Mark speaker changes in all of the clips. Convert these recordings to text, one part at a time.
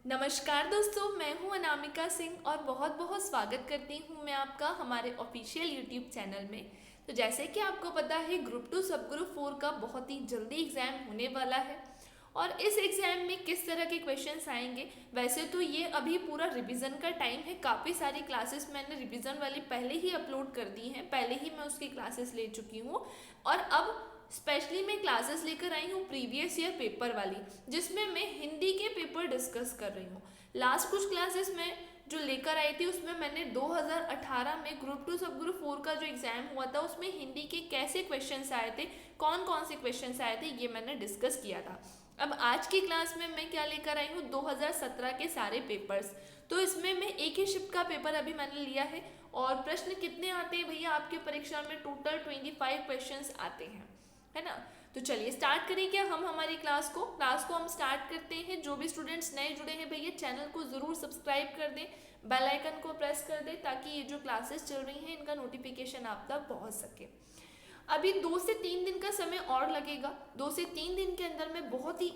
Speaker 1: नमस्कार दोस्तों, मैं हूं अनामिका सिंह और बहुत बहुत स्वागत करती हूं मैं आपका हमारे ऑफिशियल यूट्यूब चैनल में। तो जैसे कि आपको पता है, ग्रुप 2 सब ग्रुप 4 का बहुत ही जल्दी एग्ज़ाम होने वाला है और इस एग्ज़ाम में किस तरह के क्वेश्चंस आएंगे। वैसे तो ये अभी पूरा रिवीजन का टाइम है, काफ़ी सारी क्लासेस मैंने रिवीजन वाली पहले ही अपलोड कर दी हैं, पहले ही मैं उसकी क्लासेस ले चुकी हूँ और अब स्पेशली मैं क्लासेस लेकर आई हूँ प्रीवियस ईयर पेपर वाली, जिसमें मैं हिंदी के पेपर डिस्कस कर रही हूँ। लास्ट कुछ क्लासेस में जो लेकर आई थी उसमें मैंने 2018 में ग्रुप 2 सब ग्रुप 4 का जो एग्ज़ाम हुआ था उसमें हिंदी के कैसे क्वेश्चंस आए थे, कौन कौन से क्वेश्चंस आए थे, ये मैंने डिस्कस किया था। अब आज की क्लास में मैं क्या लेकर आई हूँ, 2017 के सारे पेपर्स। तो इसमें मैं एक ही शिफ्ट का पेपर अभी मैंने लिया है और प्रश्न कितने आते हैं भैया आपकी परीक्षा में, टोटल 25 क्वेश्चंस आते हैं, है ना। तो चलिए स्टार्ट करें क्या हम हमारी क्लास को हम स्टार्ट करते हैं। जो भी स्टूडेंट्स नए जुड़े हैं भैया चैनल को ज़रूर सब्सक्राइब कर दें, बेल आइकन को प्रेस कर दें ताकि ये जो क्लासेस चल रही हैं इनका नोटिफिकेशन आप तक पहुंच सके। अभी 2 से 3 दिन का समय और लगेगा, 2 से 3 दिन के अंदर मैं बहुत ही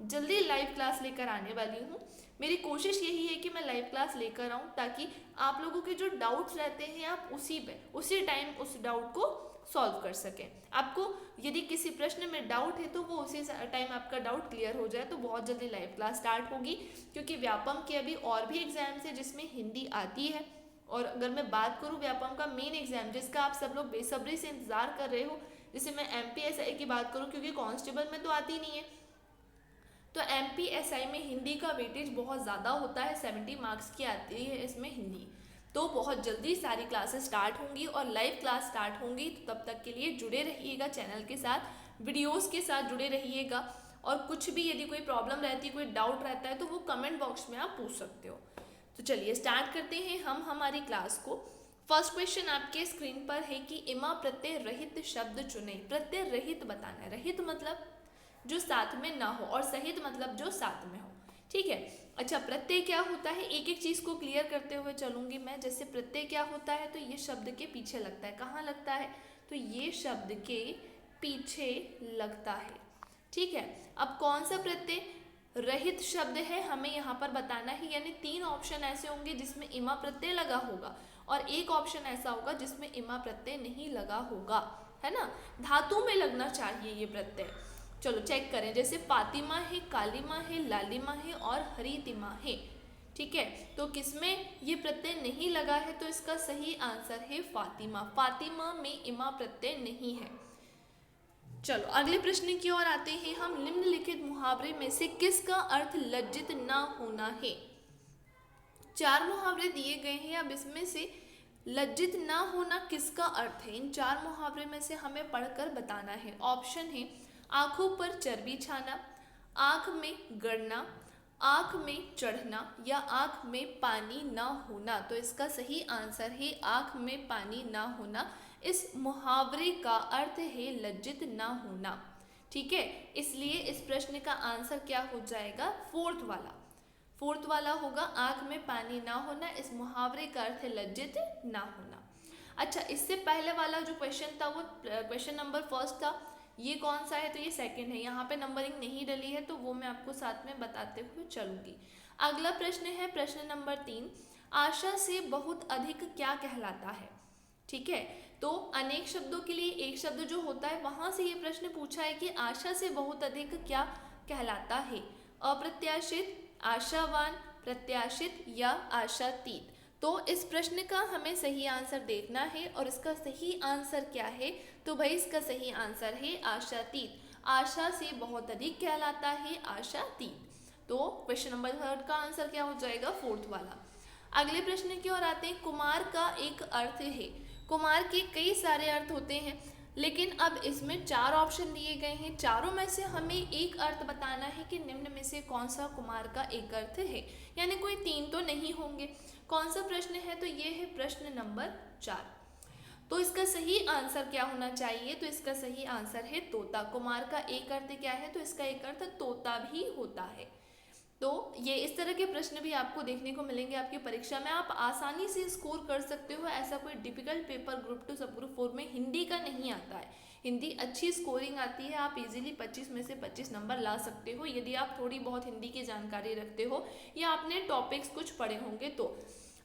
Speaker 1: जल्दी लाइव क्लास लेकर आने वाली हूँ। मेरी कोशिश यही है कि मैं लाइव क्लास लेकर आऊँ ताकि आप लोगों के जो डाउट्स रहते हैं आप उसी टाइम उस डाउट को सॉल्व कर सकें। आपको यदि किसी प्रश्न में डाउट है तो वो उसी टाइम आपका डाउट क्लियर हो जाए, तो बहुत जल्दी लाइव क्लास स्टार्ट होगी। क्योंकि व्यापम के अभी और भी एग्जाम्स है जिसमें हिंदी आती है, और अगर मैं बात करूँ व्यापम का मेन एग्जाम जिसका आप सब लोग बेसब्री से इंतजार कर रहे हो, जैसे मैं MPSI की बात करूँ, क्योंकि कांस्टेबल में तो आती नहीं है, तो MPSI में हिंदी का वेटेज बहुत ज़्यादा होता है, 70 मार्क्स की आती है इसमें हिंदी। तो बहुत जल्दी सारी क्लासेस स्टार्ट होंगी और लाइव क्लास स्टार्ट होंगी, तो तब तक के लिए जुड़े रहिएगा चैनल के साथ, वीडियोस के साथ जुड़े रहिएगा। और कुछ भी यदि कोई प्रॉब्लम रहती है, कोई डाउट रहता है, तो वो कमेंट बॉक्स में आप पूछ सकते हो। तो चलिए स्टार्ट करते हैं हम हमारी क्लास को। फर्स्ट क्वेश्चन आपके स्क्रीन पर है कि इमा प्रत्यय रहित शब्द चुने। प्रत्यय रहित बताना है, रहित मतलब जो साथ में ना हो और सहित मतलब जो साथ में हो, ठीक है। अच्छा, प्रत्यय क्या होता है, एक एक चीज़ को क्लियर करते हुए चलूंगी मैं। जैसे प्रत्यय क्या होता है, तो ये शब्द के पीछे लगता है। कहाँ लगता है, तो ये शब्द के पीछे लगता है, ठीक है। अब कौन सा प्रत्यय रहित शब्द है हमें यहाँ पर बताना है, यानी 3 ऑप्शन ऐसे होंगे जिसमें इमा प्रत्यय लगा होगा और एक ऑप्शन ऐसा होगा जिसमें इमा प्रत्यय नहीं लगा होगा, है ना। धातु में लगना चाहिए ये प्रत्यय। चलो चेक करें, जैसे फातिमा है, कालीमा है, लालिमा है और हरितिमा है, ठीक है। तो किसमें ये प्रत्यय नहीं लगा है, तो इसका सही आंसर है फातिमा। फातिमा में इमा प्रत्यय नहीं है। चलो अगले प्रश्न की ओर आते हैं हम। निम्नलिखित मुहावरे में से किसका अर्थ लज्जित ना होना है। 4 मुहावरे दिए गए हैं, अब इसमें से लज्जित ना होना किसका अर्थ है, इन 4 मुहावरे में से हमें पढ़कर बताना है। ऑप्शन है आंखों पर चर्बी छाना, आंख में गड़ना, आंख में चढ़ना या आंख में पानी ना होना। तो इसका सही आंसर है आंख में पानी ना होना। इस मुहावरे का अर्थ है लज्जित ना होना, ठीक है। इसलिए इस प्रश्न का आंसर क्या हो जाएगा, फोर्थ वाला होगा, आंख में पानी ना होना। इस मुहावरे का अर्थ है लज्जित ना होना। अच्छा, इससे पहले वाला जो क्वेश्चन था वो क्वेश्चन नंबर फर्स्ट था, ये कौन सा है, तो ये सेकंड है। यहाँ पे नंबरिंग नहीं डली है तो वो मैं आपको साथ में बताते हुए चलूंगी। अगला प्रश्न है प्रश्न नंबर 3, आशा से बहुत अधिक क्या कहलाता है, ठीक है। तो अनेक शब्दों के लिए एक शब्द जो होता है, वहां से ये प्रश्न पूछा है कि आशा से बहुत अधिक क्या कहलाता है। अप्रत्याशित, आशावान, प्रत्याशित या आशातीत। तो इस प्रश्न का हमें सही आंसर देखना है और इसका सही आंसर क्या है, तो भाई इसका सही आंसर है आशातीत। आशा से बहुत अधिक कहलाता है आशातीत। तो क्वेश्चन नंबर 3 का आंसर क्या हो जाएगा, फोर्थ वाला। अगले प्रश्न की ओर आते हैं। कुमार का एक अर्थ है। कुमार के कई सारे अर्थ होते हैं, लेकिन अब इसमें 4 ऑप्शन दिए गए हैं, चारों में से हमें एक अर्थ बताना है कि निम्न में से कौन सा कुमार का एक अर्थ है, यानी कोई 3 तो नहीं होंगे। कौन सा प्रश्न है, तो ये है प्रश्न नंबर 4। तो इसका सही आंसर क्या होना चाहिए, तो इसका सही आंसर है तोता। कुमार का एक अर्थ क्या है, तो इसका एक अर्थ तोता भी होता है। तो ये इस तरह के प्रश्न भी आपको देखने को मिलेंगे आपकी परीक्षा में, आप आसानी से स्कोर कर सकते हो। ऐसा कोई डिफिकल्ट पेपर ग्रुप 2 सब ग्रुप 4 में हिंदी का नहीं आता है। हिंदी अच्छी स्कोरिंग आती है, आप इजीली 25 में से 25 नंबर ला सकते हो यदि आप थोड़ी बहुत हिंदी की जानकारी रखते हो या आपने टॉपिक्स कुछ पढ़े होंगे तो।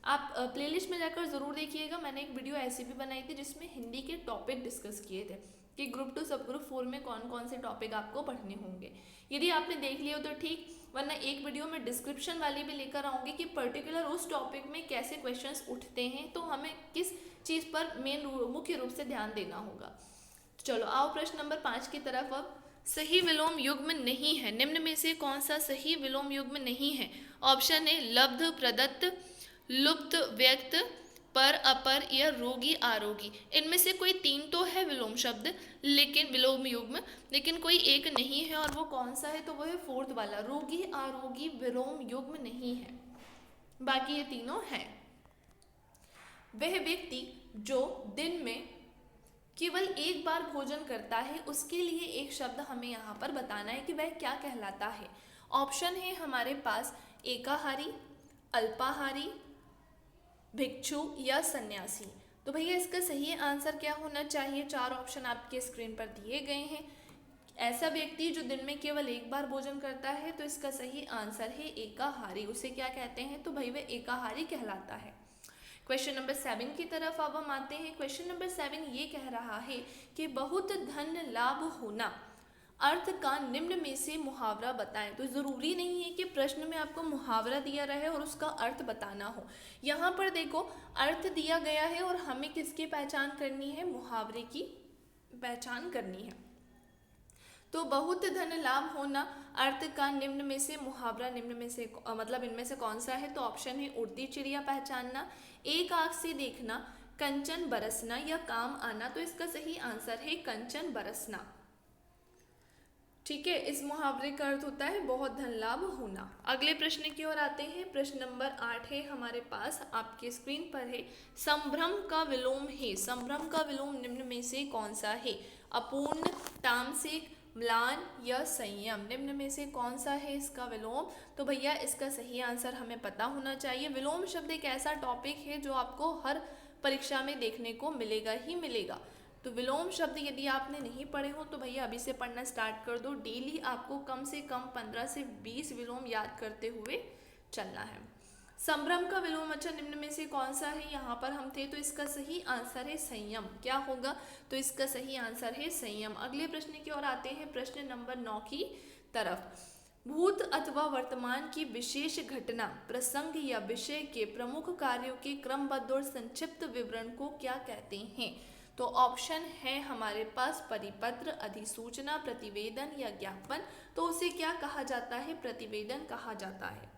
Speaker 1: आप प्लेलिस्ट में जाकर ज़रूर देखिएगा, मैंने एक वीडियो ऐसी भी बनाई थी जिसमें हिंदी के टॉपिक डिस्कस किए थे कि ग्रुप 2 सब ग्रुप 4 में कौन कौन से टॉपिक आपको पढ़ने होंगे। यदि आपने देख लिया हो तो ठीक, वरना एक वीडियो में डिस्क्रिप्शन वाली भी लेकर आऊँगी कि पर्टिकुलर उस टॉपिक में कैसे क्वेश्चंस उठते हैं, तो हमें किस चीज़ पर मुख्य रूप से ध्यान देना होगा। चलो आओ प्रश्न नंबर 5 की तरफ। अब सही विलोम युग्म नहीं है, निम्न में से कौन सा सही विलोम युग्म नहीं है? ऑप्शन ए लब्ध प्रदत्त, लुप्त व्यक्त, पर अपर या रोगी आरोगी। इनमें से कोई 3 तो है विलोम शब्द लेकिन विलोम युग्म, लेकिन कोई एक नहीं है, और वो कौन सा है? तो वो है 4th वाला, रोगी आरोगी विलोम युग्म नहीं है, बाकी ये तीनों हैं। वह व्यक्ति जो दिन में केवल एक बार भोजन करता है, उसके लिए एक शब्द हमें यहाँ पर बताना है कि वह क्या कहलाता है। ऑप्शन है हमारे पास एकाहारी, अल्पाहारी, भिक्षु या सन्यासी। तो भैया इसका सही आंसर क्या होना चाहिए? 4 ऑप्शन आपके स्क्रीन पर दिए गए हैं। ऐसा व्यक्ति जो दिन में केवल एक बार भोजन करता है, तो इसका सही आंसर है एकाहारी। उसे क्या कहते हैं? तो भाई वह एकाहारी कहलाता है। क्वेश्चन नंबर 7 की तरफ अब हम आते हैं। क्वेश्चन नंबर 7 ये कह रहा है कि बहुत धन लाभ होना अर्थ का निम्न में से मुहावरा बताएं। तो ज़रूरी नहीं है कि प्रश्न में आपको मुहावरा दिया रहे और उसका अर्थ बताना हो। यहाँ पर देखो अर्थ दिया गया है और हमें किसकी पहचान करनी है? मुहावरे की पहचान करनी है। तो बहुत धन लाभ होना अर्थ का निम्न में से मुहावरा निम्न में से मतलब इनमें से कौन सा है? तो ऑप्शन है उड़ती चिड़िया पहचानना, एक आंख से देखना, कंचन बरसना या काम आना। तो इसका सही आंसर है कंचन बरसना। ठीक है, इस मुहावरे का अर्थ होता है बहुत धन लाभ होना। अगले प्रश्न की ओर आते हैं। प्रश्न नंबर 8 है हमारे पास, आपके स्क्रीन पर है। संभ्रम का विलोम है, संभ्रम का विलोम निम्न में से कौन सा है? अपूर्ण, तामसिक, म्लान या संयम। निम्न में से कौन सा है इसका विलोम? तो भैया इसका सही आंसर हमें पता होना चाहिए। विलोम शब्द एक ऐसा टॉपिक है जो आपको हर परीक्षा में देखने को मिलेगा ही मिलेगा। तो विलोम शब्द यदि आपने नहीं पढ़े हो तो भैया अभी से पढ़ना स्टार्ट कर दो। डेली आपको कम से कम 15 से 20 विलोम याद करते हुए चलना है। संभ्रम का विलोम अच्छा निम्न में से कौन सा है? यहाँ पर हम थे, तो इसका सही आंसर है संयम। क्या होगा? तो इसका सही आंसर है संयम। अगले प्रश्न की ओर आते हैं, प्रश्न नंबर 9 की तरफ। भूत अथवा वर्तमान की विशेष घटना, प्रसंग या विषय के प्रमुख कार्यों के क्रमबद्ध और संक्षिप्त विवरण को क्या कहते हैं? तो ऑप्शन है हमारे पास परिपत्र, अधिसूचना, प्रतिवेदन या ज्ञापन। तो उसे क्या कहा जाता है? प्रतिवेदन कहा जाता है।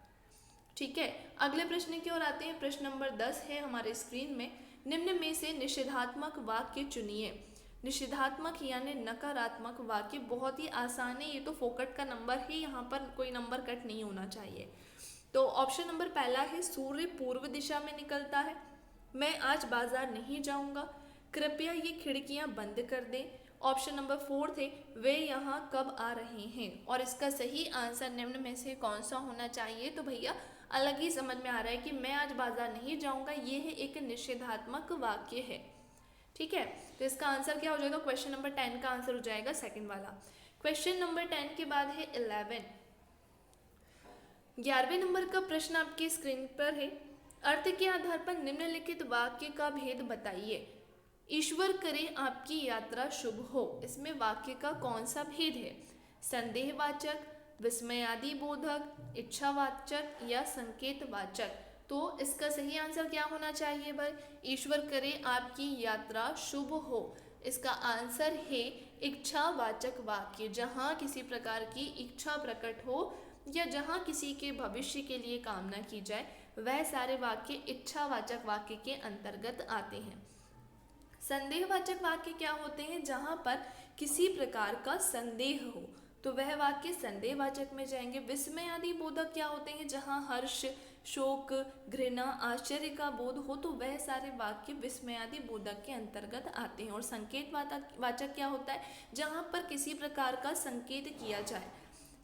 Speaker 1: ठीक है, अगले प्रश्न की ओर आते हैं। प्रश्न नंबर 10 है हमारे स्क्रीन में। निम्न में से निषेधात्मक वाक्य चुनिए। निषेधात्मक यानी नकारात्मक वाक्य बहुत ही आसान है, ये तो फोकट का नंबर है, यहाँ पर कोई नंबर कट नहीं होना चाहिए। तो ऑप्शन नंबर पहला है सूर्य पूर्व दिशा में निकलता है, मैं आज बाजार नहीं जाऊंगा, कृपया ये खिड़कियां बंद कर दें। ऑप्शन नंबर 4 है वे यहाँ कब आ रहे हैं। और इसका सही आंसर निम्न में से कौन सा होना चाहिए? तो भैया अलग ही समझ में आ रहा है कि मैं आज बाजार नहीं जाऊंगा, ये है एक निषेधात्मक वाक्य है। ठीक है, तो इसका आंसर क्या हो जाएगा? क्वेश्चन नंबर 10 का आंसर हो जाएगा सेकंड वाला। क्वेश्चन नंबर 10 के बाद है 11। 11वें नंबर का प्रश्न आपके स्क्रीन पर है। अर्थ के आधार पर निम्नलिखित वाक्य का भेद बताइए। ईश्वर करे आपकी यात्रा शुभ हो, इसमें वाक्य का कौन सा भेद है? संदेहवाचक, विस्मयादि बोधक, इच्छावाचक या संकेतवाचक। तो इसका सही आंसर क्या होना चाहिए भाई? ईश्वर करे आपकी यात्रा शुभ हो, इसका आंसर है इच्छावाचक वाक्य। जहाँ किसी प्रकार की इच्छा प्रकट हो या जहाँ किसी के भविष्य के लिए कामना की जाए, वह सारे वाक्य इच्छावाचक वाक्य के अंतर्गत आते हैं। संदेहवाचक वाक्य क्या होते हैं? जहाँ पर किसी प्रकार का संदेह हो, तो वह वाक्य संदेहवाचक में जाएंगे। विस्मयादि बोधक क्या होते हैं? जहाँ हर्ष, शोक, घृणा, आश्चर्य का बोध हो, तो वह सारे वाक्य विस्मयादि बोधक के अंतर्गत आते हैं। और संकेत वाचक क्या होता है? जहाँ पर किसी प्रकार का संकेत किया जाए,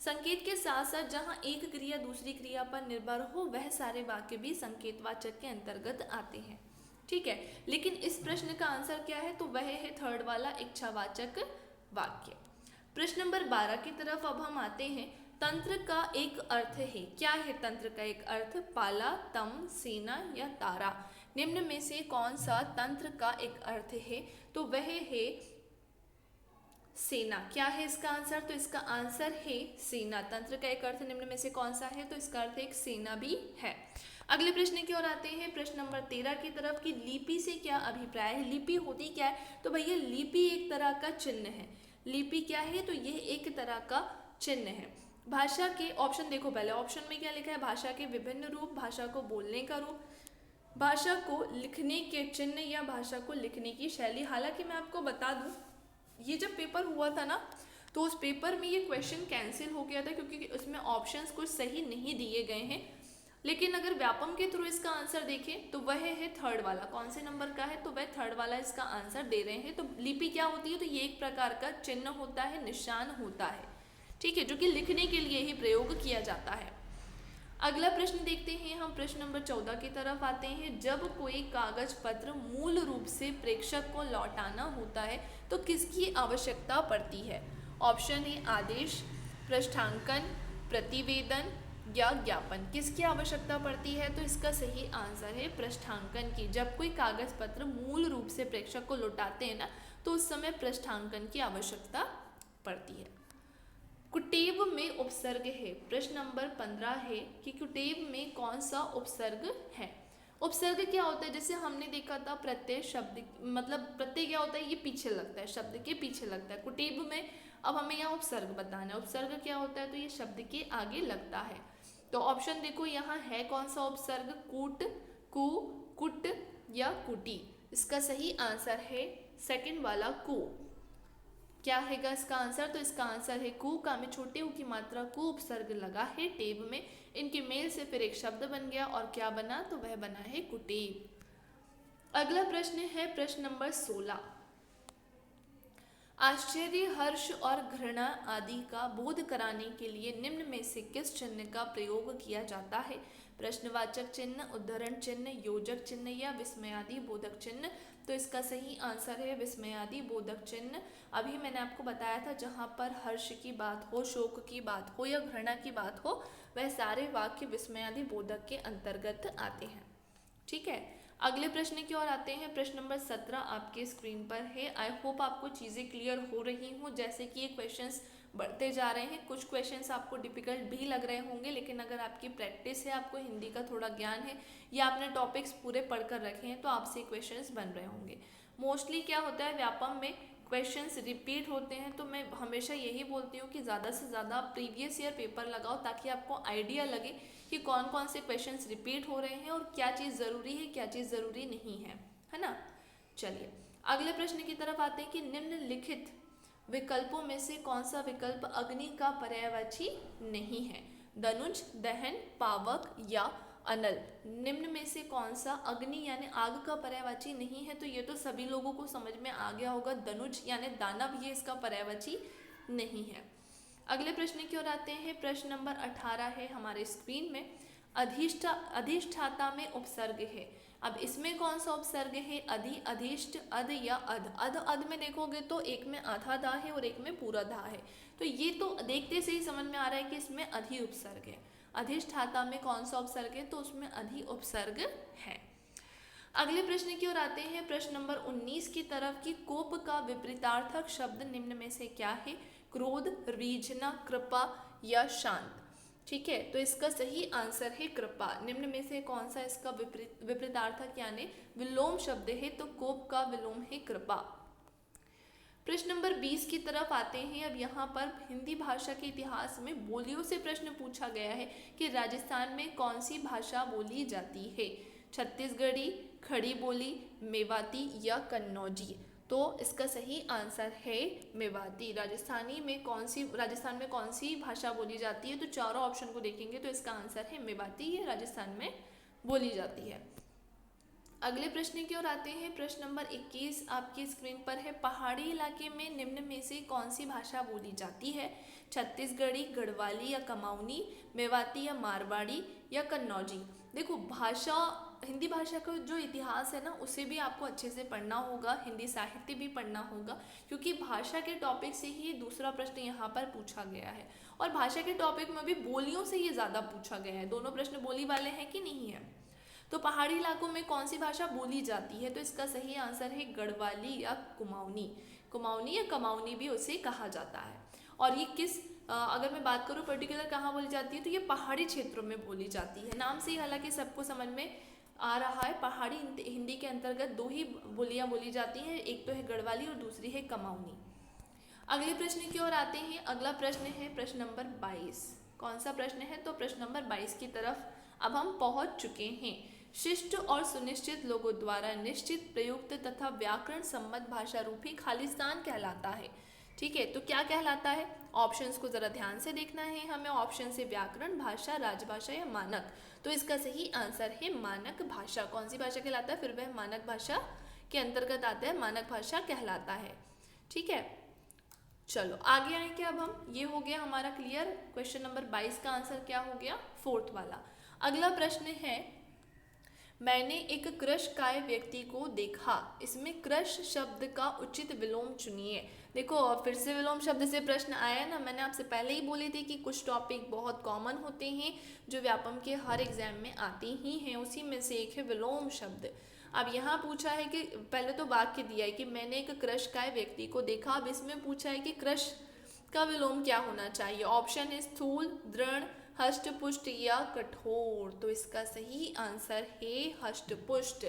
Speaker 1: संकेत के साथ साथ जहाँ एक क्रिया दूसरी क्रिया पर निर्भर हो, वह सारे वाक्य भी संकेतवाचक के अंतर्गत आते हैं। ठीक है, लेकिन इस प्रश्न का आंसर क्या है, तो वह है थर्ड वाला इच्छावाचक वाक्य। प्रश्न नंबर 12 की तरफ अब हम आते हैं। तंत्र का एक अर्थ है, क्या है तंत्र का एक अर्थ? पाला, तम, सेना या तारा। निम्न में से कौन सा तंत्र का एक अर्थ है, तो वह है सेना। क्या है इसका आंसर, तो इसका आंसर है सेना। तंत्र का एक अर्थ निम्न में से कौन सा है, तो इसका अर्थ एक सेना भी है। अगले प्रश्न की ओर आते हैं, प्रश्न नंबर 13 की तरफ कि लिपि से क्या अभिप्राय है। लिपि होती क्या है, तो भैया लिपि एक तरह का चिन्ह है। लिपि क्या है, तो यह एक तरह का चिन्ह है। भाषा के ऑप्शन देखो, पहले ऑप्शन में क्या लिखा है, भाषा के विभिन्न रूप, भाषा को बोलने का रूप, भाषा को लिखने के चिन्ह या भाषा को लिखने की शैली। हालांकि मैं आपको बता दूं, ये जब पेपर हुआ था ना, तो उस पेपर में ये क्वेश्चन कैंसिल हो गया था क्योंकि उसमें ऑप्शंस कुछ सही नहीं दिए गए हैं। लेकिन अगर व्यापम के थ्रू इसका आंसर देखें तो वह है थर्ड वाला। कौन से नंबर का है, तो वह थर्ड वाला इसका आंसर दे रहे हैं। तो लिपि क्या होती है, तो ये एक प्रकार का चिन्ह होता है, निशान होता है, ठीक है, जो कि लिखने के लिए ही प्रयोग किया जाता है। अगला प्रश्न देखते हैं हम, प्रश्न नंबर 14 की तरफ आते हैं। जब कोई कागज पत्र मूल रूप से प्रेषक को लौटाना होता है तो किसकी आवश्यकता पड़ती है? ऑप्शन ए आदेश, पृष्ठांकन, प्रतिवेदन या ज्ञापन। किसकी आवश्यकता पड़ती है, तो इसका सही आंसर है पृष्ठांकन की। जब कोई कागज पत्र मूल रूप से प्रेषक को लौटाते हैं ना, तो उस समय पृष्ठांकन की आवश्यकता पड़ती है। कुटेव में उपसर्ग है। प्रश्न नंबर 15 है कि कुटेव में कौन सा उपसर्ग है। उपसर्ग क्या होता है, जैसे हमने देखा था प्रत्यय शब्द, मतलब प्रत्यय क्या होता है, ये पीछे लगता है, शब्द के पीछे लगता है। कुटेव में अब हमें यहाँ उपसर्ग बताना है। उपसर्ग क्या होता है, तो ये शब्द के आगे लगता है। तो ऑप्शन देखो यहाँ है कौन सा उपसर्ग, कूट, कु, कुट या कुटी। इसका सही आंसर है सेकंड वाला कु। क्या है इसका आंसर, तो इसका आंसर है कु। का में छोटे उ की मात्रा कु उपसर्ग लगा है टेब में, इनके मेल से फिर एक शब्द बन गया और क्या बना, तो वह बना है कुटेब। अगला प्रश्न है प्रश्न नंबर 16। आश्चर्य, हर्ष और घृणा आदि का बोध कराने के लिए निम्न में से किस चिन्ह का प्रयोग किया जाता है? प्रश्नवाचक चिन्ह, उद्धरण चिन्ह, योजक चिन्ह या विस्मयादि बोधक चिन्ह। तो इसका सही आंसर है विस्मयादि बोधक चिन्ह। अभी मैंने आपको बताया था जहाँ पर हर्ष की बात हो, शोक की बात हो या घृणा की बात हो, वह सारे वाक्य विस्मयादि बोधक के अंतर्गत आते हैं, ठीक है। अगले प्रश्न की ओर आते हैं। प्रश्न नंबर 17 आपके स्क्रीन पर है। आई होप आपको चीज़ें क्लियर हो रही हों। जैसे कि ये क्वेश्चंस बढ़ते जा रहे हैं, कुछ क्वेश्चंस आपको डिफिकल्ट भी लग रहे होंगे, लेकिन अगर आपकी प्रैक्टिस है, आपको हिंदी का थोड़ा ज्ञान है या आपने टॉपिक्स पूरे पढ़कर रखे हैं, तो आपसे क्वेश्चंस बन रहे होंगे। मोस्टली क्या होता है, व्यापम में क्वेश्चंस रिपीट होते हैं, तो मैं हमेशा यही बोलती हूँ कि ज़्यादा से ज़्यादा प्रीवियस ईयर पेपर लगाओ, ताकि आपको आइडिया लगे कि कौन कौन से क्वेश्चंस रिपीट हो रहे हैं और क्या चीज़ ज़रूरी है, क्या चीज़ ज़रूरी नहीं है ना। चलिए अगले प्रश्न की तरफ आते हैं कि निम्नलिखित विकल्पों में से कौन सा विकल्प अग्नि का पर्यायवाची नहीं है? दनुज, दहन, पावक या अनल। निम्न में से कौन सा अग्नि यानी आग का पर्यायवाची नहीं है? तो ये तो सभी लोगों को समझ में आ गया होगा, दनुज यानी दानव, ये इसका पर्यायवाची नहीं है। अगले प्रश्न की ओर आते हैं। प्रश्न नंबर 18 है हमारे स्क्रीन में। अधिष्ठाता में उपसर्ग है। अब इसमें कौन सा उपसर्ग है? अधि, अधिष्ठ, अध या अध। अध में देखोगे तो एक में आधा धा है और एक में पूरा धा है, तो ये तो देखते से ही समझ में आ रहा है कि इसमें अधि उपसर्ग है। अधिष्ठाता में कौन सा उपसर्ग है? तो उसमें अधि उपसर्ग है। अगले प्रश्न की ओर आते हैं। प्रश्न नंबर 19 की तरफ की कोप का विपरीतार्थक शब्द निम्न में से क्या है? क्रोध, रीझना, कृपा या शांत। ठीक है, तो इसका सही आंसर है कृपा। निम्न में से कौन सा इसका विपरीतार्थक यानी विलोम शब्द है? तो कोप का विलोम है कृपा। प्रश्न नंबर 20 की तरफ आते हैं। अब यहाँ पर हिंदी भाषा के इतिहास में बोलियों से प्रश्न पूछा गया है कि राजस्थान में कौन सी भाषा बोली जाती है? छत्तीसगढ़ी, खड़ी बोली, मेवाती या कन्नौजी। तो इसका सही आंसर है मेवाती। राजस्थान में कौन सी भाषा बोली जाती है? तो चारों ऑप्शन को देखेंगे तो इसका आंसर है मेवाती, ये राजस्थान में बोली जाती है। अगले प्रश्न की ओर आते हैं। प्रश्न नंबर 21 आपकी स्क्रीन पर है। पहाड़ी इलाके में निम्न में से कौन सी भाषा बोली जाती है? छत्तीसगढ़ी, गढ़वाली या कमाऊनी, मेवाती या मारवाड़ी या कन्नौजी। देखो भाषा हिंदी भाषा का जो इतिहास है ना उसे भी आपको अच्छे से पढ़ना होगा, हिंदी साहित्य भी पढ़ना होगा, क्योंकि भाषा के टॉपिक से ही दूसरा प्रश्न यहाँ पर पूछा गया है। और भाषा के टॉपिक में भी बोलियों से ये ज़्यादा पूछा गया है, दोनों प्रश्न बोली वाले हैं कि नहीं है। तो पहाड़ी इलाकों में कौन सी भाषा बोली जाती है, तो इसका सही आंसर है गढ़वाली या कुमाऊनी। कुमाऊनी या कमाऊनी भी उसे कहा जाता है। और ये किस अगर मैं बात करूँ पर्टिकुलर कहाँ बोली जाती है, तो ये पहाड़ी क्षेत्रों में बोली जाती है। नाम से ही हालांकि सबको समझ में आ रहा है, पहाड़ी हिंदी के अंतर्गत दो ही बोलियाँ बोली जाती हैं, एक तो है गढ़वाली और दूसरी है कमाऊनी। अगले प्रश्न की ओर आते हैं। अगला प्रश्न है प्रश्न नंबर 22। कौन सा प्रश्न है, तो प्रश्न नंबर 22 की तरफ अब हम पहुंच चुके हैं। शिष्ट और सुनिश्चित लोगों द्वारा निश्चित प्रयुक्त तथा व्याकरण सम्मत भाषा रूपी खालिस्तान कहलाता है। ठीक है, तो क्या कहलाता है, ऑप्शंस को जरा ध्यान से देखना है हमें। ऑप्शन से व्याकरण, भाषा, राजभाषा या मानक। तो इसका सही आंसर है मानक भाषा। कौन सी भाषा कहलाता है, फिर वह मानक भाषा के अंतर्गत आता है, मानक भाषा कहलाता है। ठीक है, चलो आगे आएंगे अब हम। ये हो गया हमारा क्लियर। क्वेश्चन नंबर 22 का आंसर क्या हो गया, फोर्थ वाला। अगला प्रश्न है, मैंने एक कृशकाय व्यक्ति को देखा। इसमें कृश शब्द का उचित विलोम चुनिए। देखो फिर से विलोम शब्द से प्रश्न आया ना, मैंने आपसे पहले ही बोले थे कि कुछ टॉपिक बहुत कॉमन होते हैं जो व्यापम के हर एग्जाम में आते ही हैं, उसी में से एक है विलोम शब्द। अब यहाँ पूछा है कि पहले तो वाक्य दिया है कि मैंने एक कृशकाय व्यक्ति को देखा। अब इसमें पूछा है कि कृश का विलोम क्या होना चाहिए। ऑप्शन है स्थूल, दृढ़, हष्टपुष्ट या कठोर। तो इसका सही आंसर है हष्टपुष्ट।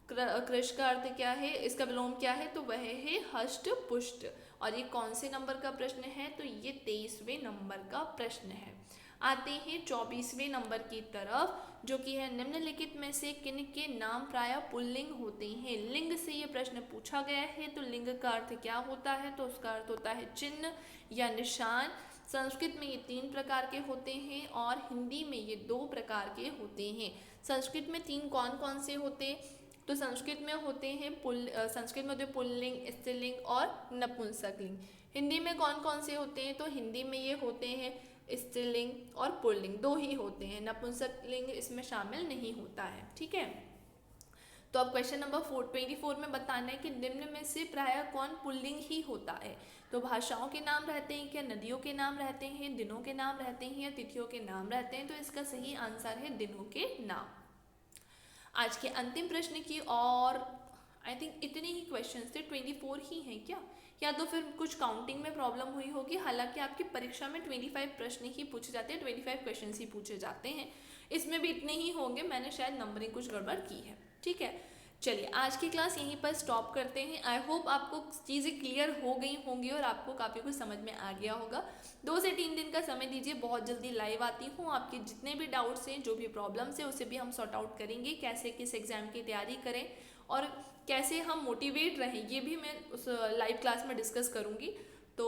Speaker 1: कृश का अर्थ क्या है, इसका विलोम क्या है, तो वह है हष्टपुष्ट। और ये कौन से नंबर का प्रश्न है, तो ये 23वें नंबर का प्रश्न है। आते हैं 24वें नंबर की तरफ, जो कि है निम्नलिखित में से किन के नाम प्रायः पुल्लिंग होते हैं। लिंग से ये प्रश्न पूछा गया है, तो लिंग का अर्थ क्या होता है, तो उसका अर्थ होता है चिन्ह या निशान। संस्कृत में ये 3 प्रकार के होते हैं और हिंदी में ये 2 प्रकार के होते हैं। संस्कृत में 3 कौन कौन से होते हैं, तो संस्कृत में होते हैं संस्कृत में होते हैं पुल्लिंग, स्त्रीलिंग और नपुंसकलिंग। हिंदी में कौन कौन से होते हैं, तो हिंदी में ये होते हैं स्त्रीलिंग और पुल्लिंग, 2 ही होते हैं, नपुंसकलिंग इसमें शामिल नहीं होता है। ठीक है, तो अब क्वेश्चन नंबर 24 में बताना है कि निम्न में से प्रायः कौन पुल्लिंग ही होता है। तो भाषाओं के नाम रहते हैं क्या, नदियों के नाम रहते हैं, दिनों के नाम रहते हैं या तिथियों के नाम रहते हैं, तो इसका सही आंसर है दिनों के नाम। आज के अंतिम प्रश्न की और आई थिंक इतने ही क्वेश्चंस थे, 24 ही हैं क्या, या तो फिर कुछ काउंटिंग में प्रॉब्लम हुई होगी। हालांकि आपकी परीक्षा में 25 प्रश्न ही पूछे जाते हैं, 25 क्वेश्चंस ही पूछे जाते हैं, इसमें भी इतने ही होंगे, मैंने शायद नंबरिंग कुछ गड़बड़ की है। ठीक है, चलिए आज की क्लास यहीं पर स्टॉप करते हैं। आई होप आपको चीज़ें क्लियर हो गई होंगी और आपको काफ़ी कुछ समझ में आ गया होगा। 2 से 3 दिन का समय दीजिए, बहुत जल्दी लाइव आती हूँ। आपके जितने भी डाउट्स हैं, जो भी प्रॉब्लम्स हैं, उसे भी हम सॉर्ट आउट करेंगे। कैसे किस एग्जाम की तैयारी करें और कैसे हम मोटिवेट रहें, ये भी मैं उस लाइव क्लास में डिस्कस करूँगी। तो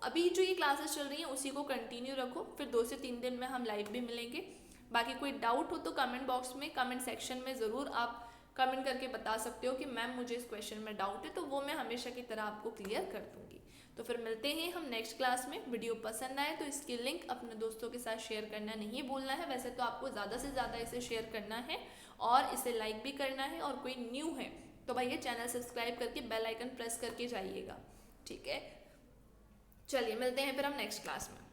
Speaker 1: अभी जो ये क्लासेस चल रही हैं उसी को कंटिन्यू रखो, फिर 2 से 3 दिन में हम लाइव भी मिलेंगे। बाकी कोई डाउट हो तो कमेंट बॉक्स में, कमेंट सेक्शन में ज़रूर आप कमेंट करके बता सकते हो कि मैम मुझे इस क्वेश्चन में डाउट है, तो वो मैं हमेशा की तरह आपको क्लियर कर दूंगी। तो फिर मिलते हैं हम नेक्स्ट क्लास में। वीडियो पसंद आए तो इसकी लिंक अपने दोस्तों के साथ शेयर करना नहीं भूलना है। वैसे तो आपको ज़्यादा से ज़्यादा इसे शेयर करना है और इसे लाइक भी करना है, और कोई न्यू है तो भैया चैनल सब्सक्राइब करके बेल आइकन प्रेस करके जाइएगा। ठीक है, चलिए मिलते हैं फिर हम नेक्स्ट क्लास में।